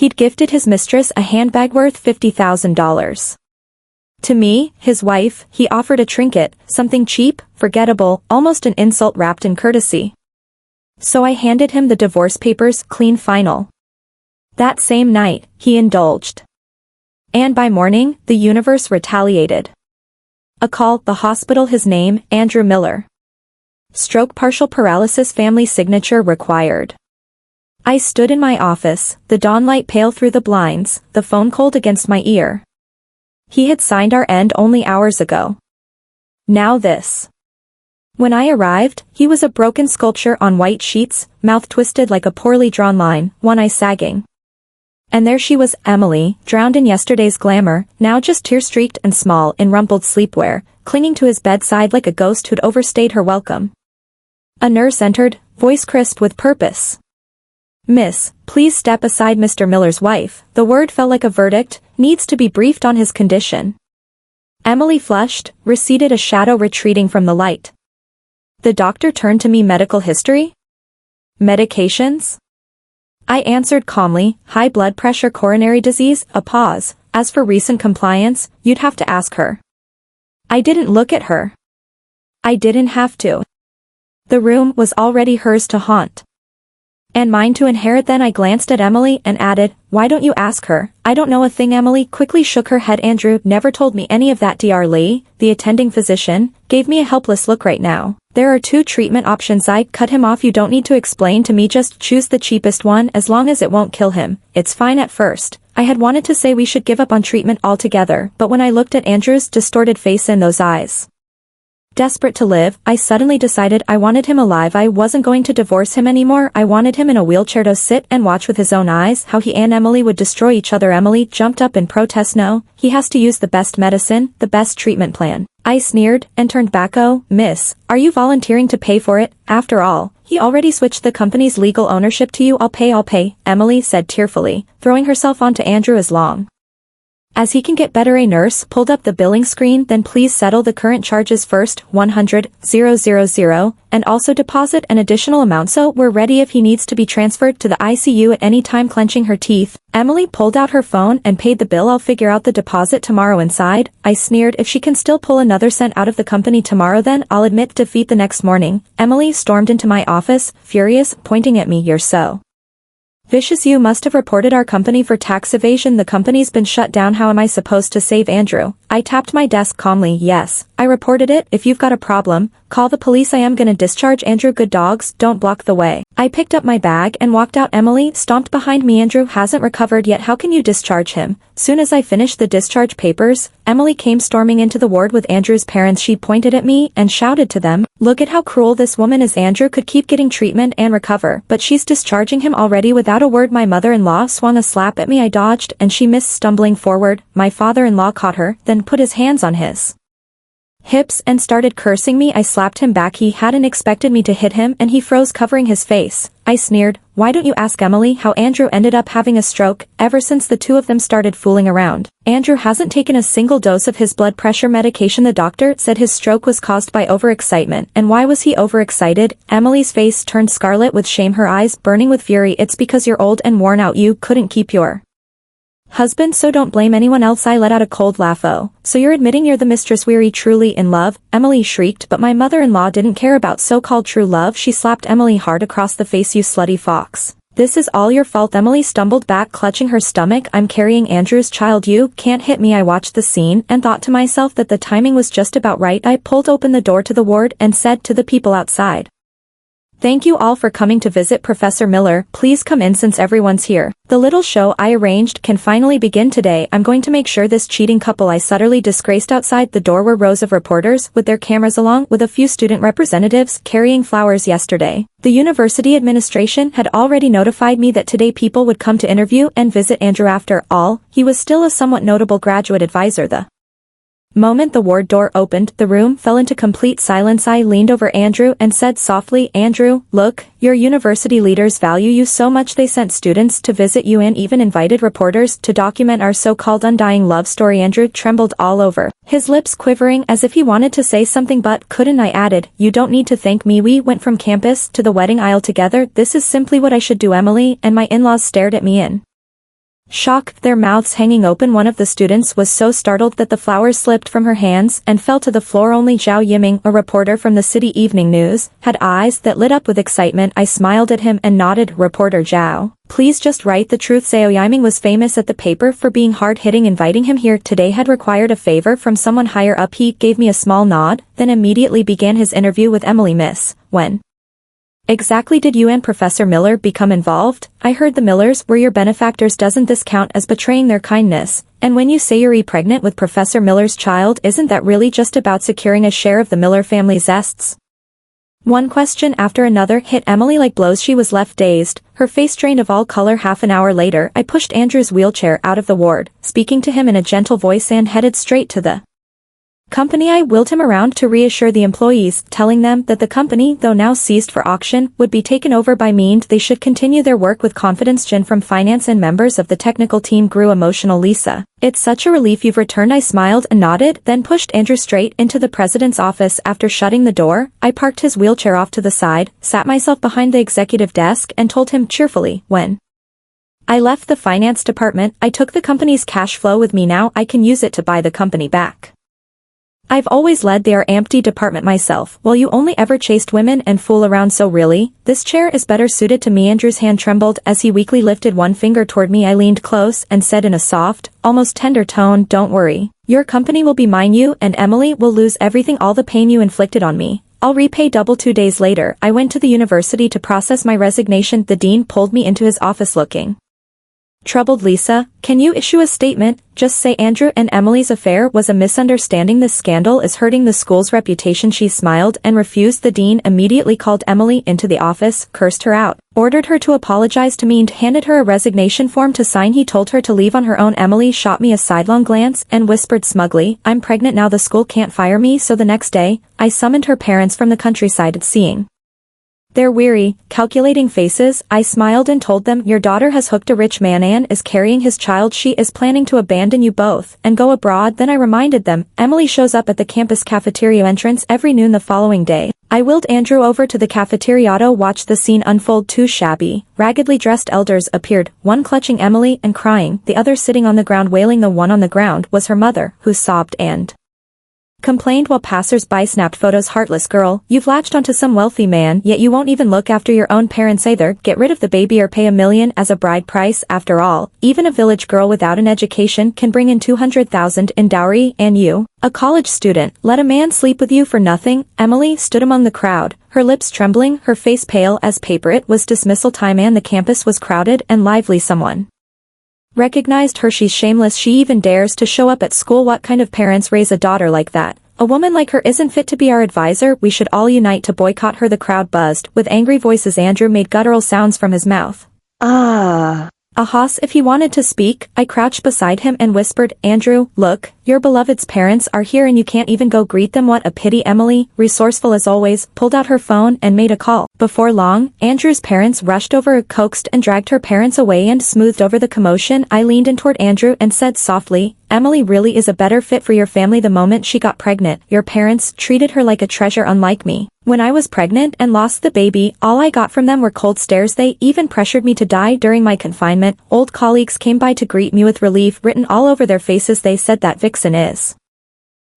he'd gifted his mistress a handbag worth $50,000. To me, his wife, he offered a trinket, something cheap, forgettable, almost an insult wrapped in courtesy. So I handed him the divorce papers, clean final. That same night, he indulged. And by morning, the universe retaliated. A call, the hospital, his name, Andrew Miller. Stroke, partial paralysis, family signature required. I stood in my office, the dawn light pale through the blinds, the phone cold against my ear. He had signed our end only hours ago. Now this. When I arrived, he was a broken sculpture on white sheets, mouth twisted like a poorly drawn line, one eye sagging. And there she was, Emily, drowned in yesterday's glamour, now just tear-streaked and small in rumpled sleepwear, clinging to his bedside like a ghost who'd overstayed her welcome. A nurse entered, voice crisp with purpose. "Miss, please step aside." Mr. Miller's wife, the word fell like a verdict, needs to be briefed on his condition. Emily flushed, receded, a shadow retreating from the light. The doctor turned to me. Medical history? Medications? I answered calmly, high blood pressure, coronary disease. A pause. As for recent compliance, you'd have to ask her. I didn't look at her. I didn't have to. The room was already hers to haunt. And mine to inherit. Then I glanced at Emily and added, "Why don't you ask her?" "I don't know a thing." Emily quickly shook her head. "Andrew never told me any of that." Dr. Lee, the attending physician, gave me a helpless look. "Right now, there are two treatment options." I cut him off. "You don't need to explain to me, just choose the cheapest one as long as it won't kill him." It's fine. At first, I had wanted to say we should give up on treatment altogether, but when I looked at Andrew's distorted face and those eyes, desperate to live, I suddenly decided I wanted him alive. I wasn't going to divorce him anymore. I wanted him in a wheelchair to sit and watch with his own eyes how he and Emily would destroy each other. Emily jumped up in protest. "No, he has to use the best medicine, the best treatment plan." I sneered and turned back. "Oh, miss, are you volunteering to pay for it? After all, he already switched the company's legal ownership to you." I'll pay," Emily said tearfully, throwing herself onto Andrew as long as he can get better. A nurse pulled up the billing screen. "Then please settle the current charges first, 100,000, and also deposit an additional amount so we're ready if he needs to be transferred to the ICU at any time." Clenching her teeth, Emily pulled out her phone and paid the bill. "I'll figure out the deposit tomorrow." Inside, I sneered, "If she can still pull another cent out of the company tomorrow, then I'll admit defeat." The next morning, Emily stormed into my office, furious, pointing at me. "You're so vicious. You must have reported our company for tax evasion." "The company's been shut down. How am I supposed to save Andrew?" I tapped my desk calmly. "Yes, I reported it. If you've got a problem, call the police. I am gonna discharge Andrew. Good dogs don't block the way." I picked up my bag and walked out. Emily stomped behind me. "Andrew hasn't recovered yet. How can you discharge him?" Soon as I finished the discharge papers, Emily came storming into the ward with Andrew's parents. She pointed at me and shouted to them, "Look at how cruel this woman is. Andrew could keep getting treatment and recover, but she's discharging him already without a word." My mother-in-law swung a slap at me. I dodged and she missed, stumbling forward. My father-in-law caught her, then put his hands on his hips and started cursing me. I slapped him back. He hadn't expected me to hit him and he froze, covering his face. I sneered, "Why don't you ask Emily how Andrew ended up having a stroke?" Ever since the two of them started fooling around, Andrew hasn't taken a single dose of his blood pressure medication. The doctor said his stroke was caused by overexcitement. And why was he overexcited? Emily's face turned scarlet with shame, her eyes burning with fury. "It's because you're old and worn out. You couldn't keep your husband, so don't blame anyone else." I let out a cold laugh. "Oh, so you're admitting you're the mistress, weary, truly in love?" Emily shrieked, but my mother-in-law didn't care about so-called true love. She slapped Emily hard across the face. "You slutty fox. This is all your fault." Emily stumbled back, clutching her stomach. "I'm carrying Andrew's child. You can't hit me." I watched the scene and thought to myself that the timing was just about right. I pulled open the door to the ward and said to the people outside, "Thank you all for coming to visit Professor Miller. Please come in since everyone's here. The little show I arranged can finally begin today. I'm going to make sure this cheating couple I subtly disgraced." Outside the door were rows of reporters with their cameras, along with a few student representatives carrying flowers. Yesterday, the university administration had already notified me that today people would come to interview and visit Andrew. After all, he was still a somewhat notable graduate advisor. The moment the ward door opened, the room fell into complete silence. I leaned over Andrew and said softly, "Andrew, look, your university leaders value you so much they sent students to visit you and even invited reporters to document our so-called undying love story." Andrew trembled all over, his lips quivering as if he wanted to say something but couldn't. I added, "You don't need to thank me. We went from campus to the wedding aisle together. This is simply what I should do." Emily and my in-laws stared at me in Shock, their mouths hanging open. One of the students was so startled that the flowers slipped from her hands and fell to the floor. Only Zhao Yiming, a reporter from the City Evening News, had eyes that lit up with excitement. I smiled at him and nodded. Reporter Zhao, please just write the truth. Zhao Yiming was famous at the paper for being hard-hitting. Inviting him here today had required a favor from someone higher up. He gave me a small nod, then immediately began his interview with Emily. Miss, when exactly did you and Professor Miller become involved? I heard the Millers were your benefactors. Doesn't this count as betraying their kindness? And when you say you're pregnant with Professor Miller's child, isn't that really just about securing a share of the Miller family zests? One question after another hit Emily like blows. She was left dazed, her face drained of all color. Half an hour later, I pushed Andrew's wheelchair out of the ward, speaking to him in a gentle voice, and headed straight to the company. I wheeled him around to reassure the employees, telling them that the company, though now seized for auction, would be taken over by me and they should continue their work with confidence. Jin from finance and members of the technical team grew emotional. Lisa, it's such a relief you've returned. I smiled and nodded, then pushed Andrew straight into the president's office. After shutting the door, I parked his wheelchair off to the side, sat myself behind the executive desk and told him cheerfully, when I left the finance department, I took the company's cash flow with me. Now I can use it to buy the company back. I've always led their empty department myself, while you only ever chased women and fool around. So really, this chair is better suited to me. Andrew's hand trembled as he weakly lifted one finger toward me. I leaned close and said in a soft, almost tender tone, don't worry. Your company will be mine. You and Emily will lose everything. All the pain you inflicted on me, I'll repay double. 2 days later, I went to the university to process my resignation. The dean pulled me into his office looking troubled. Lisa, can you issue a statement? Just say Andrew and Emily's affair was a misunderstanding. This scandal is hurting the school's reputation. She smiled and refused. The dean immediately called Emily into the office, cursed her out, ordered her to apologize to me and handed her a resignation form to sign. He told her to leave on her own. Emily shot me a sidelong glance and whispered smugly, I'm pregnant now. The school can't fire me. So the next day, I summoned her parents from the countryside. Seeing their weary, calculating faces, I smiled and told them, your daughter has hooked a rich man and is carrying his child. She is planning to abandon you both and go abroad. Then I reminded them, Emily shows up at the campus cafeteria entrance every noon. The following day, I wheeled Andrew over to the cafeteria to watch the scene unfold. 2 shabby, raggedly dressed elders appeared, one clutching Emily and crying, the other sitting on the ground wailing. The one on the ground was her mother, who sobbed and complained while passers-by snapped photos. Heartless girl, you've latched onto some wealthy man, yet you won't even look after your own parents either. Get rid of the baby or pay $1 million as a bride price. After all, even a village girl without an education can bring in $200,000 in dowry, and you, a college student, let a man sleep with you for nothing. Emily stood among the crowd, her lips trembling, her face pale as paper. It was dismissal time and the campus was crowded and lively. Someone recognized her. She's shameless. She even dares to show up at school. What kind of parents raise a daughter like that? A woman like her isn't fit to be our advisor. We should all unite to boycott her. The crowd buzzed with angry voices. Andrew made guttural sounds from his mouth. Ahas. If he wanted to speak, I crouched beside him and whispered, Andrew, look, your beloved's parents are here and you can't even go greet them. What a pity. Emily, resourceful as always, pulled out her phone and made a call. Before long, Andrew's parents rushed over, coaxed and dragged her parents away and smoothed over the commotion. I leaned in toward Andrew and said softly, Emily really is a better fit for your family. The moment she got pregnant, your parents treated her like a treasure, unlike me. When I was pregnant and lost the baby, all I got from them were cold stares. They even pressured me to die during my confinement. Old colleagues came by to greet me with relief written all over their faces. They said that Vixen is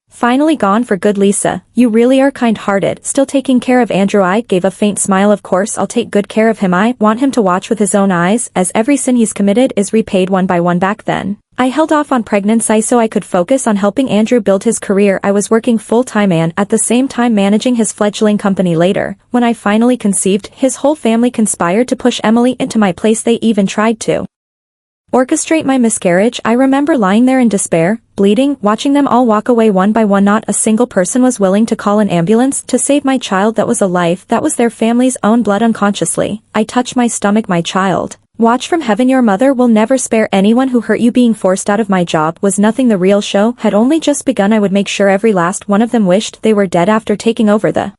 finally gone for good. Lisa, you really are kind-hearted. Still taking care of Andrew? I gave a faint smile. Of course I'll take good care of him. I want him to watch with his own eyes, as every sin he's committed is repaid one by one. Back then, I held off on pregnancy so I could focus on helping Andrew build his career. I was working full-time and at the same time managing his fledgling company. Later, when I finally conceived, his whole family conspired to push Emily into my place. They even tried to orchestrate my miscarriage. I remember lying there in despair, bleeding, watching them all walk away one by one. Not a single person was willing to call an ambulance to save my child. That was a life that was their family's own blood. Unconsciously, I touched my stomach. My child. Watch from heaven. Your mother will never spare anyone who hurt you. Being forced out of my job was nothing. The real show had only just begun. I would make sure every last one of them wished they were dead. After taking over the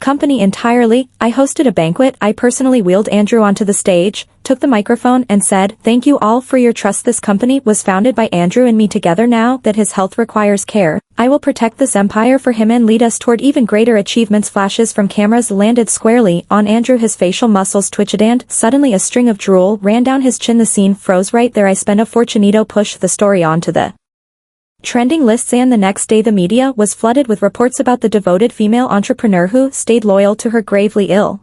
company entirely. I hosted a banquet. I personally wheeled Andrew onto the stage, took the microphone and said, "Thank you all for your trust. This company was founded by Andrew and me together. Now that his health requires care, I will protect this empire for him and lead us toward even greater achievements." Flashes from cameras landed squarely on Andrew. His facial muscles twitched and suddenly a string of drool ran down his chin. The scene froze right there. I spent a fortunito push the story onto the trending lists, and the next day the media was flooded with reports about the devoted female entrepreneur who stayed loyal to her gravely ill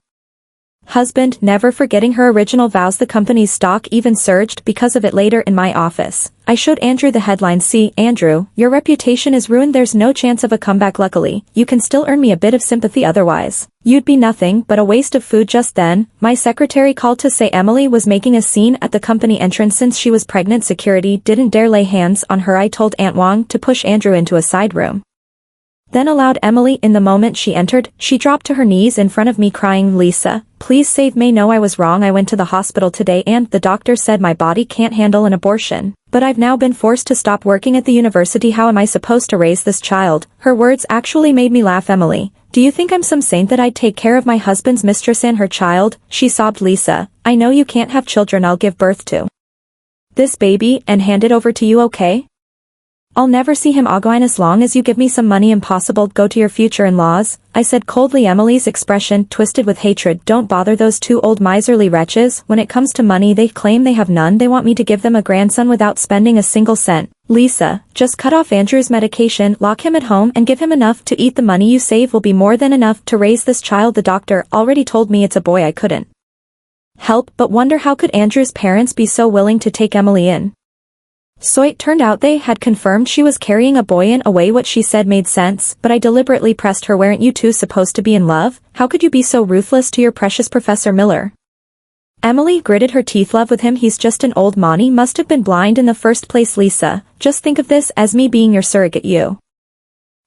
husband, never forgetting her original vows. The company's stock even surged because of it. Later in my office, I showed Andrew the headline. "See, Andrew, your reputation is ruined. There's no chance of a comeback. Luckily, you can still earn me a bit of sympathy, otherwise you'd be nothing but a waste of food." Just then, my secretary called to say Emily was making a scene at the company entrance. Since she was pregnant, security didn't dare lay hands on her. I told Aunt Wong to push Andrew into a side room, then allowed Emily in. The moment she entered, she dropped to her knees in front of me crying, "Lisa, please save me. No, I was wrong. I went to the hospital today and the doctor said my body can't handle an abortion. But I've now been forced to stop working at the university. How am I supposed to raise this child?" Her words actually made me laugh. "Emily, do you think I'm some saint that I'd take care of my husband's mistress and her child?" she sobbed. "Lisa, I know you can't have children. I'll give birth to this baby and hand it over to you, okay? I'll never see him again as long as you give me some money." "Impossible. Go to your future in-laws," I said coldly. Emily's expression twisted with hatred. "Don't bother those two old miserly wretches. When it comes to money they claim they have none. They want me to give them a grandson without spending a single cent. Lisa, just cut off Andrew's medication, lock him at home and give him enough to eat. The money you save will be more than enough to raise this child. The doctor already told me it's a boy." I couldn't help but wonder how could Andrew's parents be so willing to take Emily in. So it turned out they had confirmed she was carrying a boy. In a way what she said made sense, but I deliberately pressed her. "Weren't you two supposed to be in love? How could you be so ruthless to your precious Professor Miller?" Emily gritted her teeth. "Love with him? He's just an old Monty. Must have been blind in the first place." "Lisa, just think of this as me being your surrogate. You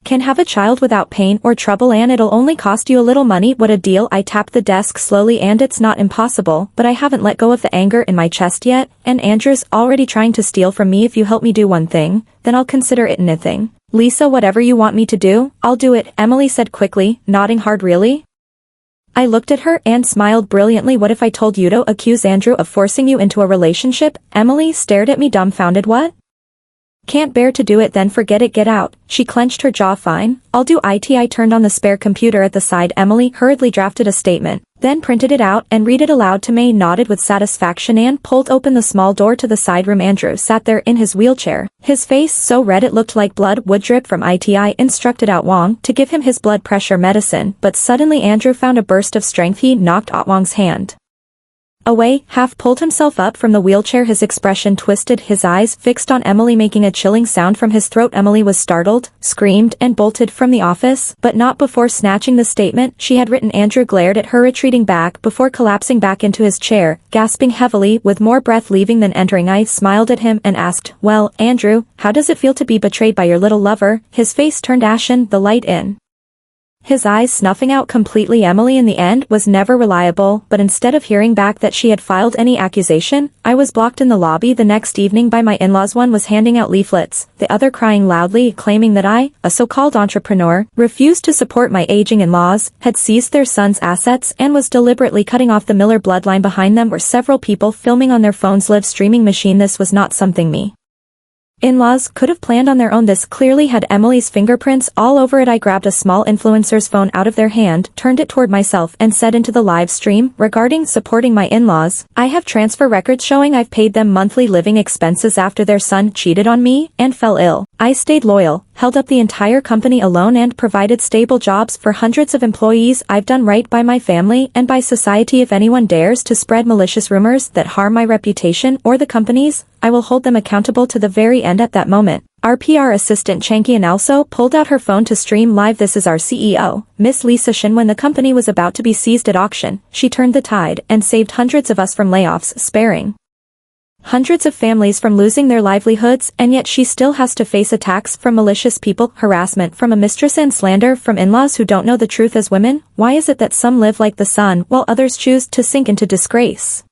can have a child without pain or trouble and it'll only cost you a little money. What a deal." I tapped the desk slowly. "And it's not impossible, but I haven't let go of the anger in my chest yet, and Andrew's already trying to steal from me. If you help me do one thing, then I'll consider it anything." "Lisa, whatever you want me to do, I'll do it," Emily said quickly, nodding hard. "Really?" I looked at her and smiled brilliantly. "What if I told you to accuse Andrew of forcing you into a relationship?" Emily stared at me dumbfounded. "What? Can't bear to do it? Then forget it. Get out." She clenched her jaw. "Fine, I'll do it." I turned on the spare computer at the side. Emily hurriedly drafted a statement, then printed it out and read it aloud to me. Nodded with satisfaction and pulled open the small door to the side room. Andrew sat there in his wheelchair, his face so red it looked like blood would drip from it. I instructed Aunt Wong to give him his blood pressure medicine, but suddenly Andrew found a burst of strength. He knocked Aunt Wong's hand away, half pulled himself up from the wheelchair. His expression twisted, his eyes fixed on Emily, making a chilling sound from his throat. Emily was startled, screamed and bolted from the office, but not before snatching the statement she had written. Andrew glared at her, retreating back before collapsing back into his chair, gasping heavily with more breath leaving than entering. I smiled at him and asked, "Well, Andrew, how does it feel to be betrayed by your little lover?" His face turned ashen, the light in his eyes snuffing out completely. Emily in the end was never reliable, but instead of hearing back that she had filed any accusation, I was blocked in the lobby the next evening by my in-laws. One was handing out leaflets, the other crying loudly, claiming that I, a so-called entrepreneur, refused to support my aging in-laws, had seized their son's assets and was deliberately cutting off the Miller bloodline. Behind them were several people filming on their phones' live streaming machine. This was not something me in-laws could have planned on their own. This clearly had Emily's fingerprints all over it. I grabbed a small influencer's phone out of their hand, turned it toward myself and said into the live stream, "Regarding supporting my in-laws, I have transfer records showing I've paid them monthly living expenses after their son cheated on me and fell ill. I stayed loyal, held up the entire company alone and provided stable jobs for hundreds of employees. I've done right by my family and by society. If anyone dares to spread malicious rumors that harm my reputation or the company's, I will hold them accountable to the very end." At that moment, our PR assistant Chanky Analso pulled out her phone to stream live. "This is our CEO, Miss Lisa Shin. When the company was about to be seized at auction, she turned the tide and saved hundreds of us from layoffs, sparing hundreds of families from losing their livelihoods, and yet she still has to face attacks from malicious people, harassment from a mistress and slander from in-laws who don't know the truth. As women, why is it that some live like the sun while others choose to sink into disgrace?"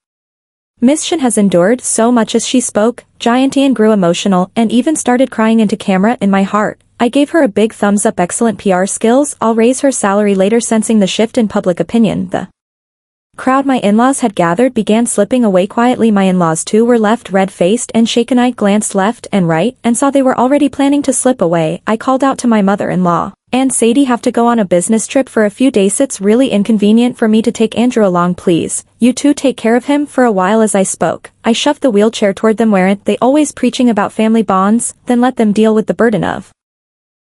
Miss Shin has endured so much. As she spoke, Giantian grew emotional and even started crying into camera. In my heart, I gave her a big thumbs up. Excellent PR skills. I'll raise her salary later. Sensing the shift in public opinion, the crowd my in-laws had gathered began slipping away quietly. My in-laws too were left red-faced and shaken. I glanced left and right and saw they were already planning to slip away. I called out to my mother-in-law, "And Sadie, have to go on a business trip for a few days. It's really inconvenient for me to take Andrew along. Please, you two take care of him for a while." As I spoke, I shoved the wheelchair toward them. Weren't they always preaching about family bonds? Then let them deal with the burden of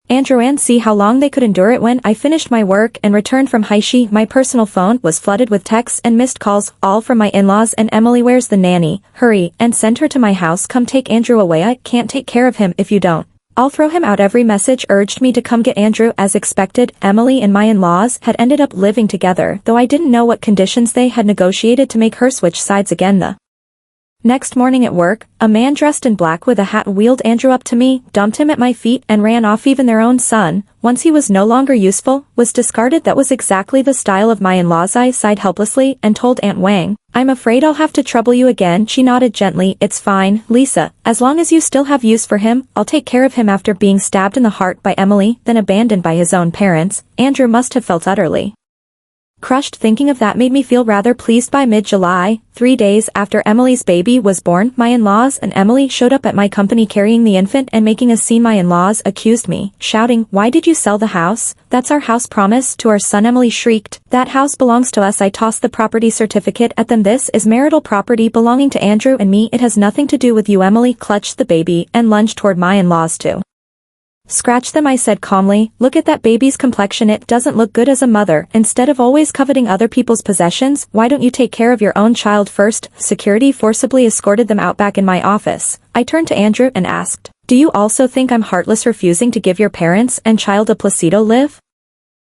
Andrew and see how long they could endure it. When I finished my work and returned from Haishi, my personal phone was flooded with texts and missed calls, all from my in-laws and Emily. "Where's the nanny? Hurry and send her to my house. Come take Andrew away. I can't take care of him if you don't. I'll throw him out." Every message urged me to come get Andrew. As expected, Emily and my in-laws had ended up living together, though I didn't know what conditions they had negotiated to make her switch sides again. The next morning at work, a man dressed in black with a hat wheeled Andrew up to me, dumped him at my feet, and ran off. Even their own son, once he was no longer useful, was discarded. That was exactly the style of my in-laws. I sighed helplessly and told Aunt Wang, "I'm afraid I'll have to trouble you again." She nodded gently. "It's fine, Lisa. As long as you still have use for him, I'll take care of him." After being stabbed in the heart by Emily, then abandoned by his own parents, Andrew must have felt utterly crushed. Thinking of that made me feel rather pleased. By mid-July, 3 days after Emily's baby was born, my in-laws and Emily showed up at my company carrying the infant and making a scene. My in-laws accused me, shouting, "Why did you sell the house? That's our house promise to our son." Emily shrieked, "That house belongs to us." I tossed the property certificate at them. "This is marital property belonging to Andrew and me. It has nothing to do with you." Emily clutched the baby and lunged toward my in-laws to scratch them. I said calmly, "Look at that baby's complexion. It doesn't look good as a mother. Instead of always coveting other people's possessions, why don't you take care of your own child first?" Security forcibly escorted them out. Back in my office, I turned to Andrew and asked, "Do you also think I'm heartless refusing to give your parents and child a placebo live?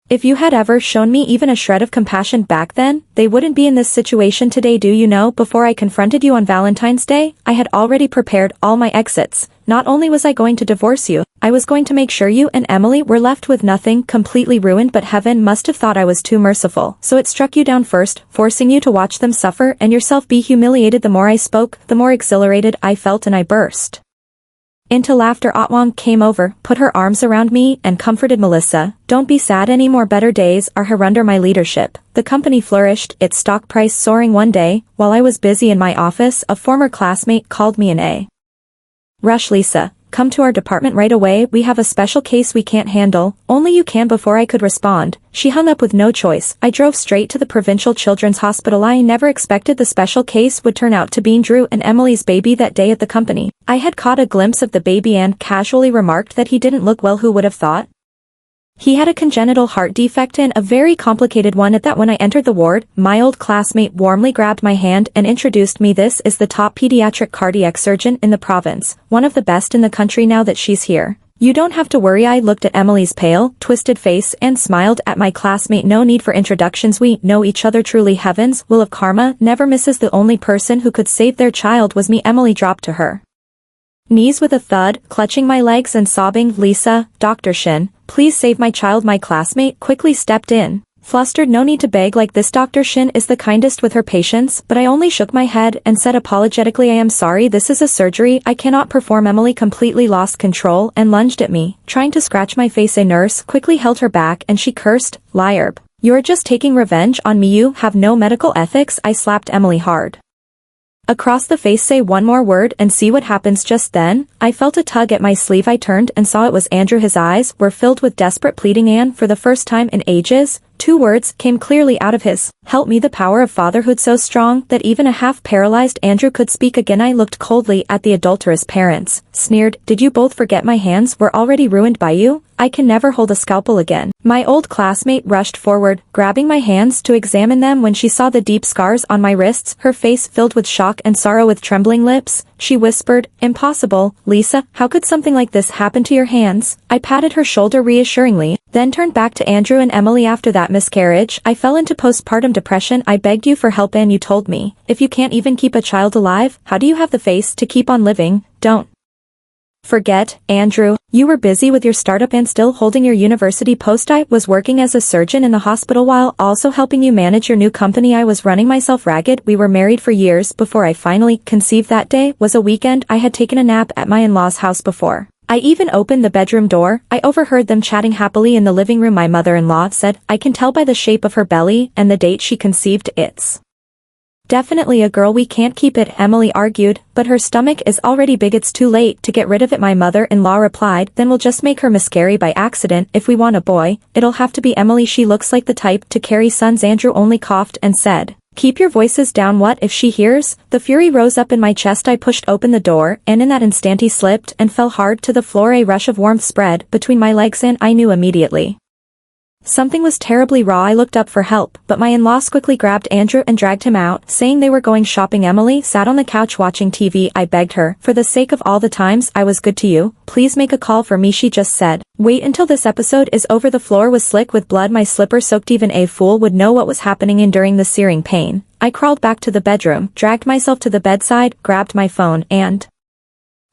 If you had ever shown me even a shred of compassion back then, they wouldn't be in this situation today. Do you know, before I confronted you on Valentine's Day, I had already prepared all my exits. Not only was I going to divorce you, I was going to make sure you and Emily were left with nothing, completely ruined. But heaven must have thought I was too merciful, so it struck you down first, forcing you to watch them suffer and yourself be humiliated." The more I spoke, the more exhilarated I felt, and I burst into laughter. Atwang came over, put her arms around me, and comforted. "Melissa, don't be sad anymore. Better days are here under my leadership." The company flourished, its stock price soaring. One day, while I was busy in my office, a former classmate called me in a rush. "Lisa, come to our department right away. We have a special case we can't handle. Only you can." Before I could respond, she hung up. With no choice, I drove straight to the Provincial Children's Hospital. I never expected the special case would turn out to be Drew and Emily's baby. That day at the company, I had caught a glimpse of the baby and casually remarked that he didn't look well. Who would have thought? He had a congenital heart defect, and a very complicated one at that. When I entered the ward, my old classmate warmly grabbed my hand and introduced me. "This is the top pediatric cardiac surgeon in the province, one of the best in the country. Now that she's here, you don't have to worry." I looked at Emily's pale, twisted face and smiled at my classmate. "No need for introductions. We know each other." Truly, heaven's will of karma never misses. The only person who could save their child was me. Emily dropped to her knees with a thud, clutching my legs and sobbing, "Lisa, Dr. Shin, please save my child." My classmate quickly stepped in, flustered. "No need to beg like this. Dr. Shin is the kindest with her patients." But I only shook my head and said apologetically, "I am sorry, this is a surgery I cannot perform." Emily completely lost control and lunged at me, trying to scratch my face. A nurse quickly held her back and she cursed, "Liar, you're just taking revenge on me. You have no medical ethics." I slapped Emily hard across the face. "Say one more word and see what happens." Just then, I felt a tug at my sleeve. I turned and saw it was Andrew. His eyes were filled with desperate pleading, and for the first time in ages, 2 words came clearly out of his. "Help me." The power of fatherhood so strong that even a half-paralyzed Andrew could speak again. I looked coldly at the adulterous parents, sneered, "Did you both forget my hands were already ruined by you? I can never hold a scalpel again." My old classmate rushed forward, grabbing my hands to examine them. When she saw the deep scars on my wrists, her face filled with shock and sorrow. With trembling lips, she whispered, "Impossible, Lisa, how could something like this happen to your hands?" I patted her shoulder reassuringly, then turned back to Andrew and Emily. "After that miscarriage, I fell into postpartum depression. I begged you for help and you told me, if you can't even keep a child alive, how do you have the face to keep on living? Don't forget, Andrew, you were busy with your startup and still holding your university post. I was working as a surgeon in the hospital while also helping you manage your new company. I was running myself ragged. We were married for years before I finally conceived." That day was a weekend. I had taken a nap at my in-laws' house before I even opened the bedroom door. I overheard them chatting happily in the living room. My mother-in-law said, "I can tell by the shape of her belly and the date she conceived, it's definitely a girl. We can't keep it," Emily argued, "but her stomach is already big. It's too late to get rid of it." My mother-in-law replied, "Then we'll just make her miscarry by accident. If we want a boy, it'll have to be Emily. She looks like the type to carry sons." Andrew only coughed and said, "Keep your voices down. What if she hears?" The fury rose up in my chest. I pushed open the door, and in that instant he slipped and fell hard to the floor. A rush of warmth spread between my legs and I knew immediately something was terribly wrong. I looked up for help, but my in-laws quickly grabbed Andrew and dragged him out, saying they were going shopping. Emily sat on the couch watching TV. I begged her, "For the sake of all the times I was good to you, please make a call for me." She just said, "Wait until this episode is over." The floor was slick with blood, my slipper soaked. Even a fool would know what was happening. Enduring the searing pain, I crawled back to the bedroom, dragged myself to the bedside, grabbed my phone, and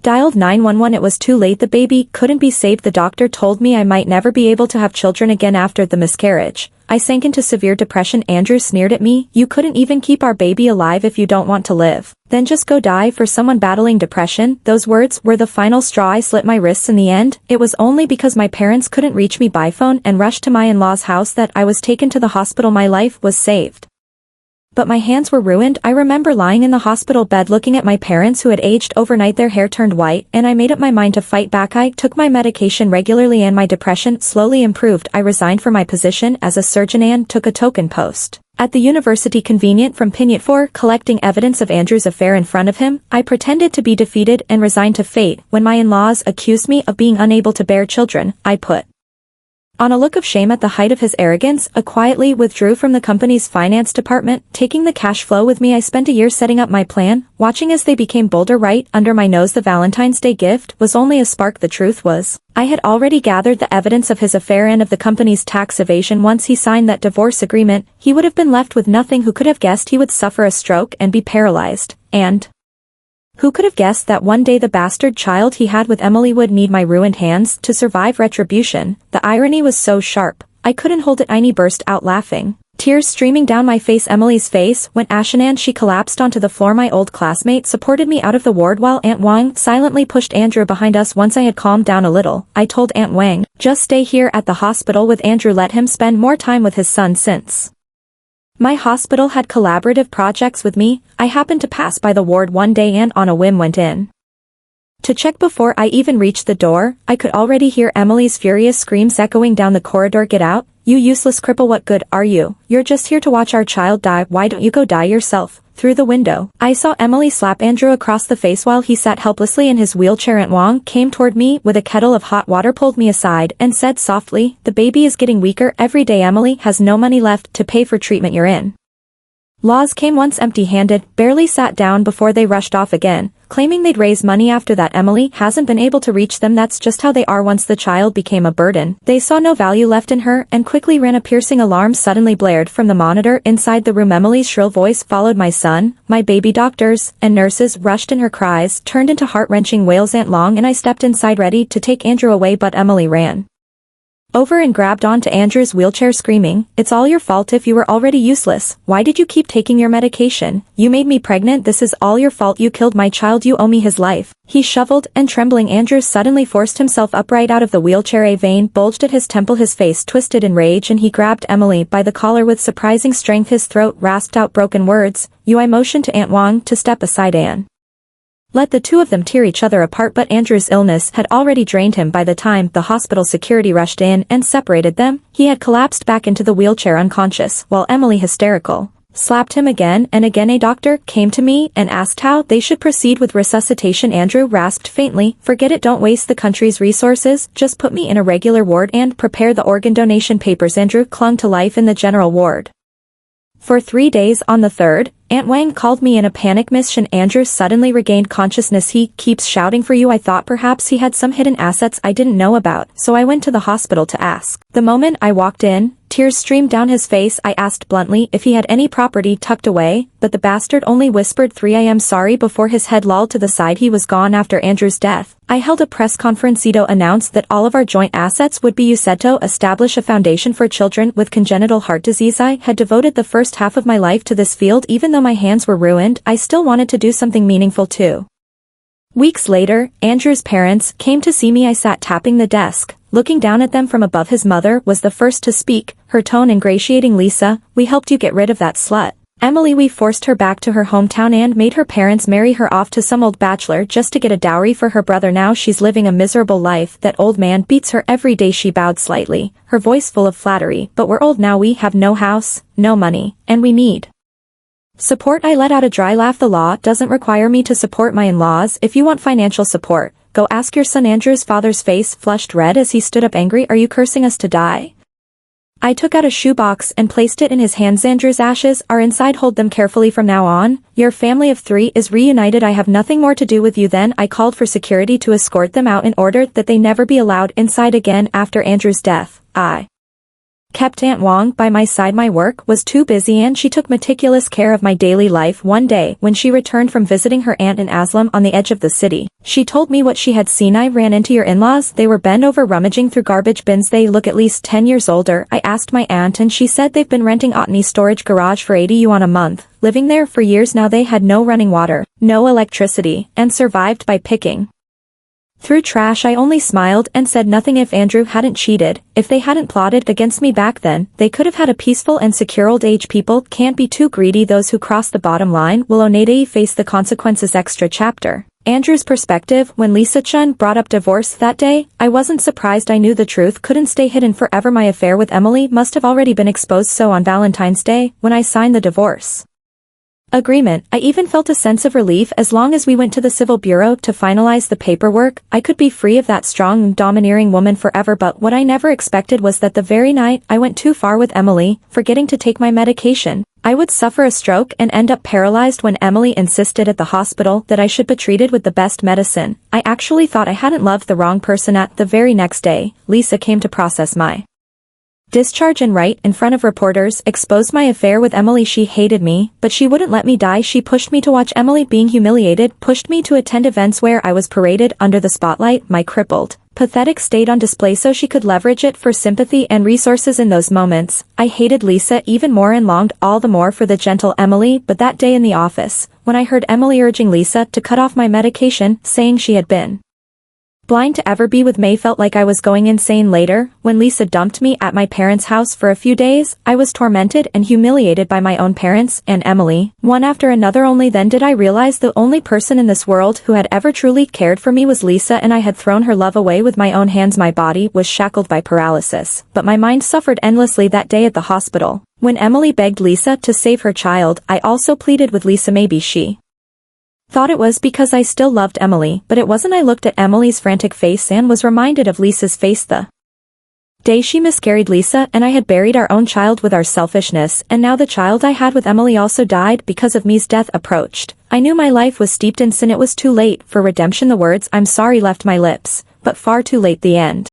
dialed 911. It was too late. The baby couldn't be saved. The doctor told me I might never be able to have children again after the miscarriage. I sank into severe depression. Andrew sneered at me, "You couldn't even keep our baby alive. If you don't want to live, then just go die." For someone battling depression, those words were the final straw. I slit my wrists. In the end, it was only because my parents couldn't reach me by phone and rushed to my in-laws' house that I was taken to the hospital. My life was saved, but my hands were ruined. I remember lying in the hospital bed looking at my parents who had aged overnight. Their hair turned white, and I made up my mind to fight back. I took my medication regularly and my depression slowly improved. I resigned from my position as a surgeon and took a token post at the university convenient from Pinot for collecting evidence of Andrew's affair in front of him. I pretended to be defeated and resigned to fate. When my in-laws accused me of being unable to bear children, I put on a look of shame. At the height of his arrogance, I quietly withdrew from the company's finance department, taking the cash flow with me. I spent a year setting up my plan, watching as they became bolder right under my nose. The Valentine's Day gift was only a spark. The truth was, I had already gathered the evidence of his affair and of the company's tax evasion. Once he signed that divorce agreement, he would have been left with nothing. Who could have guessed he would suffer a stroke and be paralyzed? And who could have guessed that one day the bastard child he had with Emily would need my ruined hands to survive retribution? The irony was so sharp, I couldn't hold it. I burst out laughing, tears streaming down my face. Emily's face went ashen and she collapsed onto the floor. My old classmate supported me out of the ward while Aunt Wang silently pushed Andrew behind us. Once I had calmed down a little, I told Aunt Wang, "Just stay here at the hospital with Andrew. Let him spend more time with his son." Since my hospital had collaborative projects with me, I happened to pass by the ward one day and on a whim went in to check. Before I even reached the door, I could already hear Emily's furious screams echoing down the corridor. "Get out, you useless cripple. What good are you? You're just here to watch our child die. Why don't you go die yourself?" Through the window, I saw Emily slap Andrew across the face while he sat helplessly in his wheelchair. Aunt Wang came toward me with a kettle of hot water, pulled me aside, and said softly, "The baby is getting weaker every day. Emily has no money left to pay for treatment. Your in-laws came once empty-handed, barely sat down before they rushed off again, claiming they'd raise money after that. Emily hasn't been able to reach them. That's just how they are. Once the child became a burden, they saw no value left in her and quickly ran. A piercing alarm suddenly blared from the monitor inside the room. Emily's shrill voice followed my son, my baby. Doctors and nurses rushed in. Her cries turned into heart-wrenching wails. Aunt Long and I stepped inside ready to take Andrew away, but Emily ran over and grabbed onto Andrew's wheelchair screaming, "It's all your fault. If you were already useless, why did you keep taking your medication? You made me pregnant. This is all your fault. You killed my child. You owe me his life." He shoveled and trembling. Andrew suddenly forced himself upright out of the wheelchair. A vein bulged at his temple. His face twisted in rage and he grabbed Emily by the collar with surprising strength. His throat rasped out broken words. I motioned to Aunt Wang to step aside and let the two of them tear each other apart, but Andrew's illness had already drained him. By the time the hospital security rushed in and separated them, he had collapsed back into the wheelchair unconscious, while Emily, hysterical, slapped him again and again. A doctor came to me and asked how they should proceed with resuscitation. Andrew rasped faintly, "Forget it. Don't waste the country's resources. Just put me in a regular ward and prepare the organ donation papers." Andrew clung to life in the general ward for 3 days. On the third, Aunt Wang called me in a panic. "Mission, Andrew suddenly regained consciousness. He keeps shouting for you." I thought perhaps he had some hidden assets I didn't know about, so I went to the hospital to ask. The moment I walked in, tears streamed down his face. I asked bluntly if he had any property tucked away, but the bastard only whispered 3 am sorry before his head lolled to the side. He was gone after Andrew's death. I held a press conference. Ito announced that all of our joint assets would be used to establish a foundation for children with congenital heart disease. I had devoted the first half of my life to this field. Even though my hands were ruined, I still wanted to do something meaningful too. Weeks later, Andrew's parents came to see me. I sat tapping the desk. Looking down at them from above, his mother was the first to speak, her tone ingratiating. "Lisa, we helped you get rid of that slut. Emily, we forced her back to her hometown and made her parents marry her off to some old bachelor just to get a dowry for her brother. Now she's living a miserable life. That old man beats her every day." She bowed slightly, her voice full of flattery. "But we're old now. We have no house, no money, and we need support." I let out a dry laugh. "The law doesn't require me to support my in-laws. If you want financial support, go ask your son." Andrew's father's face flushed red as he stood up, angry. "Are you cursing us to die?" I took out a shoebox and placed it in his hands. "Andrew's ashes are inside. Hold them carefully from now on. Your family of 3 is reunited. I have nothing more to do with you." Then I called for security to escort them out in order that they never be allowed inside again. After Andrew's death, I kept Aunt Wong by my side. My work was too busy and she took meticulous care of my daily life. One day, when she returned from visiting her aunt in Aslam on the edge of the city, she told me what she had seen. "I ran into your in-laws. They were bent over rummaging through garbage bins. They look at least 10 years older." I asked my aunt and she said they've been renting Otney's storage garage for 80 yuan a month, living there for years now. They had no running water, no electricity, and survived by picking through trash. I only smiled and said nothing. If Andrew hadn't cheated, if they hadn't plotted against me back then, they could have had a peaceful and secure old age. People can't be too greedy. Those who cross the bottom line will only face the consequences. Extra chapter. Andrew's perspective. When Lisa Chun brought up divorce that day, I wasn't surprised. I knew the truth couldn't stay hidden forever. My affair with Emily must have already been exposed. So on Valentine's Day, when I signed the divorce agreement, I even felt a sense of relief. As long as we went to the civil bureau to finalize the paperwork, I could be free of that strong and domineering woman forever. But what I never expected was that the very night I went too far with Emily, forgetting to take my medication, I would suffer a stroke and end up paralyzed. When Emily insisted at the hospital that I should be treated with the best medicine, I actually thought I hadn't loved the wrong person. At the very next day, Lisa came to process my discharge and right in front of reporters exposed my affair with Emily. She hated me, but she wouldn't let me die. She pushed me to watch Emily being humiliated, pushed me to attend events where I was paraded under the spotlight. My crippled, pathetic state on display so she could leverage it for sympathy and resources. In those moments, I hated Lisa even more and longed all the more for the gentle Emily. But that day in the office, when I heard Emily urging Lisa to cut off my medication, saying she had been blind to ever be with May, felt like I was going insane. Later, when Lisa dumped me at my parents' house for a few days, I was tormented and humiliated by my own parents and Emily, one after another. Only then did I realize the only person in this world who had ever truly cared for me was Lisa, and I had thrown her love away with my own hands. My body was shackled by paralysis, but my mind suffered endlessly. That day at the hospital, when Emily begged Lisa to save her child, I also pleaded with Lisa. Maybe she thought it was because I still loved Emily, but it wasn't. I looked at Emily's frantic face and was reminded of Lisa's face the day she miscarried Lisa, and I had buried our own child with our selfishness, and now the child I had with Emily also died because of me's death approached. I knew my life was steeped in sin. It was too late for redemption. The words "I'm sorry" left my lips, but far too late. The end.